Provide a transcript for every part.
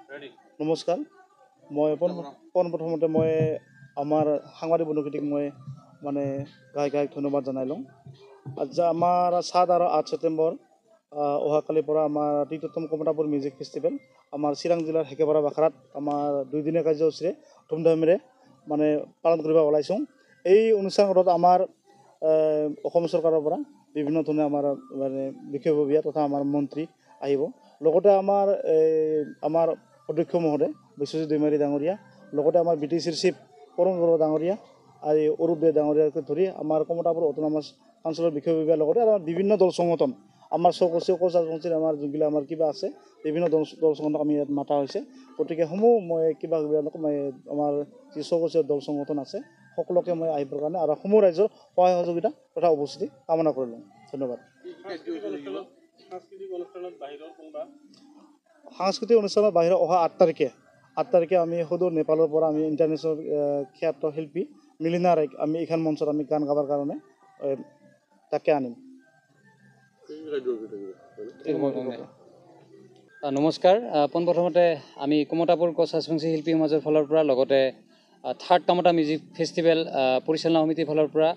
নমস্কাৰ মই পোনপ্ৰথমতে মই আমাৰ সাংবাদিক বন্ধুকেইটিক মই মানে গায়ক ধন্যবাদ জনাই লওঁ আজি আমাৰ 7 আৰু 8 ছেপ্টেম্বৰ অহাকালিৰ পৰা আমাৰ ৩য়তম কমতাপুৰ মিউজিক ফেষ্টিভেল আমাৰ চিৰাং জিলাৰ হেকেপাৰা বাখৰাত আমাৰ 2 দিনীয়া কাৰ্যসূচীৰে ধুমধামেৰে মানে পালন কৰিব ওলাইছোঁ এই অনুষ্ঠানটোত আমাৰ অসম চৰকাৰৰ পৰা বিভিন্ন ধৰণে আমাৰ মানে বিশেষজ্ঞ তথা আমাৰ মন্ত্ৰী আহিব লগতে আমাৰ অধ্যক্ষ মহোদয় বিশ্বজিৎ দৈমাৰী ডাঙৰীয়া লগতে আমাৰ বিটিচিৰ চিফ পৰম বড়ো ডাঙৰীয়া আৰু অৰূপ দে ডাঙৰীয়াকে ধৰি আমাৰ কমতাপুৰ অট'নমাছ কাউন্সিলৰ বিশেষজ্ঞৰ লগতে আমাৰ বিভিন্ন দল সংগঠন আমাৰ চৌকচি আমাৰ যোনবিলাক আমাৰ কিবা আছে বিভিন্ন দল সংগঠনক আমি ইয়াত মাতা হৈছে গতিকে সমূহ মই কিবা আমাৰ যি চৌকচি দল সংগঠন আছে সকলোকে মই আহিবৰ কাৰণে আৰু সমূহ ৰাইজৰ সহায় সহযোগিতা তথা উপস্থিতি কামনা কৰিলোঁ ধন্যবাদ সাংস্কৃতিক অনুষ্ঠানৰ বাহিৰত অহা 8 তাৰিখে আমি সুদূৰ নেপালৰ পৰা আমি ইণ্টাৰনেশ্যনেল খ্যাত শিল্পী মিলিনা ৰাইক আমি এইখন মঞ্চত আমি গান গাবৰ কাৰণে তাকে আনিম নমস্কাৰ পোনপ্ৰথমতে আমি কমতাপুৰ কোচ ৰাজবংশী শিল্পী সমাজৰ ফালৰ পৰা লগতে 3rd কমতা মিউজিক ফেষ্টিভেল পৰিচালনা সমিতিৰ ফালৰ পৰা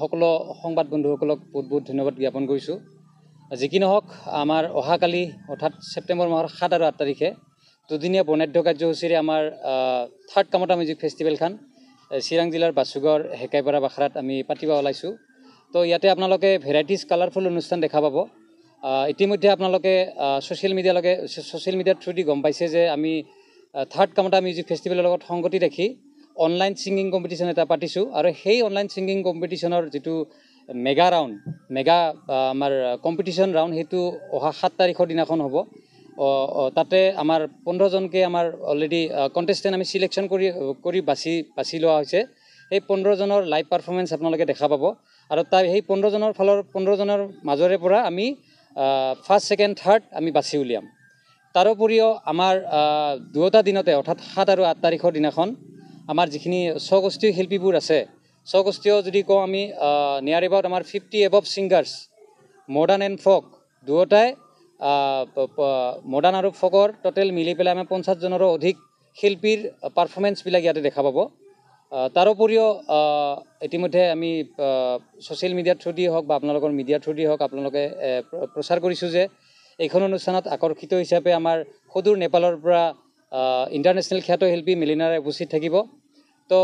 সকলো সংবাদ বন্ধুসকলক বহুত ধন্যবাদ জ্ঞাপন কৰিছোঁ যি কি নহওক আমাৰ অহাকালি অৰ্থাৎ ছেপ্টেম্বৰ মাহৰ 7 আৰু 8 তাৰিখে দুদিনীয়া বৰ্ণাঢ্য কাৰ্যসূচীৰে আমাৰ 3rd কমতা মিউজিক ফেষ্টিভেলখন চিৰাং জিলাৰ বাছুগড় হেকাইপাৰা বাখৰাত আমি পাতিব ওলাইছোঁ তো ইয়াতে আপোনালোকে ভেৰাইটিজ কালাৰফুল অনুষ্ঠান দেখা পাব ইতিমধ্যে আপোনালোকে ছ'চিয়েল মিডিয়াৰ থ্ৰুদি গম পাইছে যে আমি 3rd কমতা মিউজিক ফেষ্টিভেলৰ লগত সংগতি ৰাখি অনলাইন ছিংগিং কম্পিটিশ্যন এটা পাতিছোঁ আৰু সেই অনলাইন ছিংগিং কম্পিটিশ্যনৰ যিটো মেগা আমাৰ কম্পিটিশ্যন ৰাউণ্ড সেইটো অহা 7 তাৰিখৰ দিনাখন হ'ব তাতে আমাৰ 15জনকে আমাৰ অলৰেডি কণ্টেষ্টেণ্ট আমি চিলেকশ্যন কৰি বাছি লোৱা হৈছে সেই 15জনৰ লাইভ পাৰফৰ্মেঞ্চ আপোনালোকে দেখা পাব আৰু সেই 15জনৰ মাজৰে পৰা আমি ফাৰ্ষ্ট ছেকেণ্ড থাৰ্ড আমি বাছি উলিয়াম তাৰোপৰিও আমাৰ দুয়োটা দিনতে অৰ্থাৎ 7 আৰু 8 তাৰিখৰ দিনাখন আমাৰ যিখিনি স্বগোষ্ঠীয় শিল্পীবোৰ আছে স্বগোষ্ঠীয় যদি কওঁ আমি নিয়াৰ এবাউট আমাৰ 50 above singers modern and folk দুয়োটাই মডাৰ্ণ আৰু ফ'কৰ টোটেল মিলি পেলাই আমাৰ 50জনৰো অধিক শিল্পীৰ পাৰফৰ্মেঞ্চবিলাক ইয়াতে দেখা পাব তাৰোপৰিও ইতিমধ্যে আমি ছ'চিয়েল মিডিয়াৰ থ্ৰুদি হওক বা আপোনালোকৰ মিডিয়াৰ থ্ৰুদি হওক আপোনালোকে প্ৰচাৰ কৰিছোঁ যে এইখন অনুষ্ঠানত আকৰ্ষিত হিচাপে আমাৰ সুদূৰ নেপালৰ পৰা ইণ্টাৰনেশ্যনেল খ্যাত শিল্পী মিলিনা ৰায় উপস্থিত থাকিব তো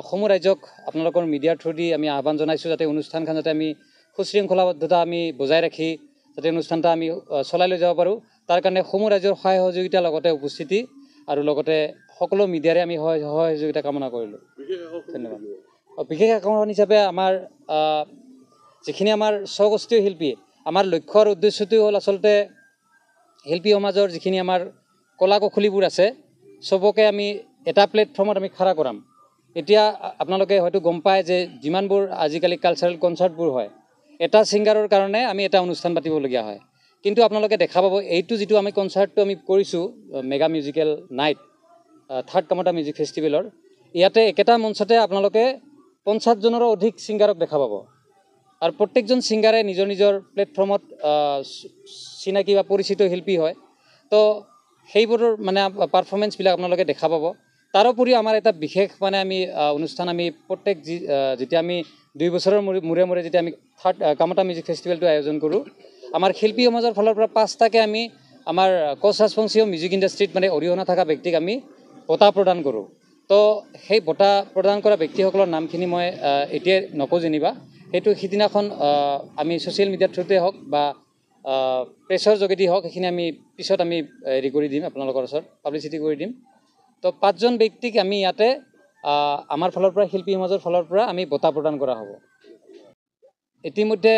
সমূহ ৰাইজক আপোনালোকৰ মিডিয়াৰ থ্ৰুদি আমি আহ্বান জনাইছোঁ যাতে অনুষ্ঠানখন যাতে আমি সুশৃংখলাবদ্ধতা আমি বজাই ৰাখি যাতে অনুষ্ঠানটা আমি চলাই লৈ যাব পাৰোঁ তাৰ কাৰণে সমূহ ৰাইজৰ সহায় সহযোগিতাৰ লগতে উপস্থিতি আৰু লগতে সকলো মিডিয়াৰে আমি সহায় সহযোগিতা কামনা কৰিলোঁ ধন্যবাদ বিশেষ আকৰ্ষণ হিচাপে আমাৰ যিখিনি আমাৰ স্বগোষ্ঠীয় শিল্পী আমাৰ লক্ষ্য আৰু উদ্দেশ্যটো হ'ল আচলতে শিল্পী সমাজৰ যিখিনি আমাৰ কলা কৌশলীবোৰ আছে চবকে আমি এটা প্লেটফৰ্মত আমি খাৰা কৰাম এতিয়া আপোনালোকে হয়তো গম পায় যে যিমানবোৰ আজিকালি কালচাৰেল কনচাৰ্টবোৰ হয় এটা ছিংগাৰৰ কাৰণে আমি এটা অনুষ্ঠান পাতিবলগীয়া হয় কিন্তু আপোনালোকে দেখা পাব এইটো যিটো আমি কনচাৰ্টটো আমি কৰিছোঁ মেগা মিউজিকেল নাইট 3rd কমতা মিউজিক ফেষ্টিভেলৰ ইয়াতে একেটা মঞ্চতে আপোনালোকে 50জনৰো অধিক ছিংগাৰক দেখা পাব আৰু প্ৰত্যেকজন ছিংগাৰে নিজৰ প্লেটফৰ্মত চিনাকি বা পৰিচিত শিল্পী হয় তো সেইবোৰৰ মানে পাৰফৰ্মেঞ্চবিলাক আপোনালোকে দেখা পাব তাৰোপৰিও আমাৰ এটা বিশেষ মানে আমি অনুষ্ঠান আমি প্ৰত্যেক যেতিয়া আমি 2 বছৰৰ মূৰে যেতিয়া আমি 3rd কমতা মিউজিক ফেষ্টিভেলটো আয়োজন কৰোঁ আমাৰ শিল্পী সমাজৰ ফালৰ পৰা 5টাকে আমি আমাৰ কোচ ৰাজবংশীয় মিউজিক ইণ্ডাষ্ট্ৰীত মানে অৰিহণা থকা ব্যক্তিক আমি বঁটা প্ৰদান কৰোঁ তো সেই বঁটা প্ৰদান কৰা ব্যক্তিসকলৰ নামখিনি মই এতিয়া নকওঁ যেনিবা সেইটো সিদিনাখন আমি ছ'চিয়েল মিডিয়াৰ থ্ৰুতে হওক বা প্ৰেছৰ যোগেদি হওক সেইখিনি আমি পিছত আমি হেৰি কৰি দিম আপোনালোকৰ ওচৰত পাব্লিচিটি কৰি দিম তো 5জন ব্যক্তিক আমি ইয়াতে আমাৰ ফালৰ পৰা শিল্পী সমাজৰ ফালৰ পৰা আমি বঁটা প্ৰদান কৰা হ'ব ইতিমধ্যে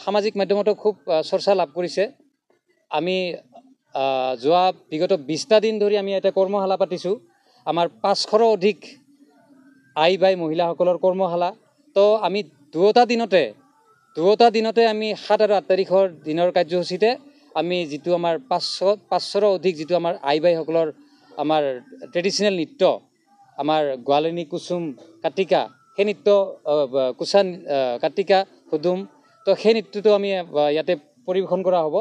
সামাজিক মাধ্যমতো খুব চৰ্চা লাভ কৰিছে আমি যোৱা বিগত 20টা দিন ধৰি আমি ইয়াতে কৰ্মশালা পাতিছোঁ আমাৰ 500ৰো অধিক আই বাই মহিলাসকলৰ কৰ্মশালা তো আমি দুয়োটা দিনতে আমি 7 আৰু 8 তাৰিখৰ দিনৰ কাৰ্যসূচীতে আমি যিটো আমাৰ 500ৰো অধিক যিটো আমাৰ আই বাইসকলৰ আমাৰ ট্ৰেডিশ্যনেল নৃত্য আমাৰ গোৱালিনী কুচুম কাটিকা সেই নৃত্য কুচা কাটিকা হুদুম তো সেই নৃত্যটো আমি ইয়াতে পৰিৱেশন কৰা হ'ব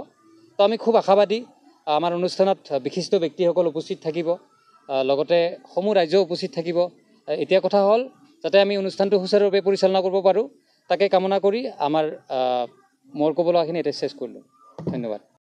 তো আমি খুব আশাবাদী আমাৰ অনুষ্ঠানত বিশিষ্ট ব্যক্তিসকল উপস্থিত থাকিব, লগতে সমূহ ৰাজ্য উপস্থিত থাকিব। এতিয়া কথা হ'ল যাতে আমি অনুষ্ঠানটো সুচাৰুৰূপে পৰিচালনা কৰিব পাৰোঁ, তাকে কামনা কৰি মোৰ ক'বলগাখিনি এতিয়া চেছ কৰিলোঁ। ধন্যবাদ।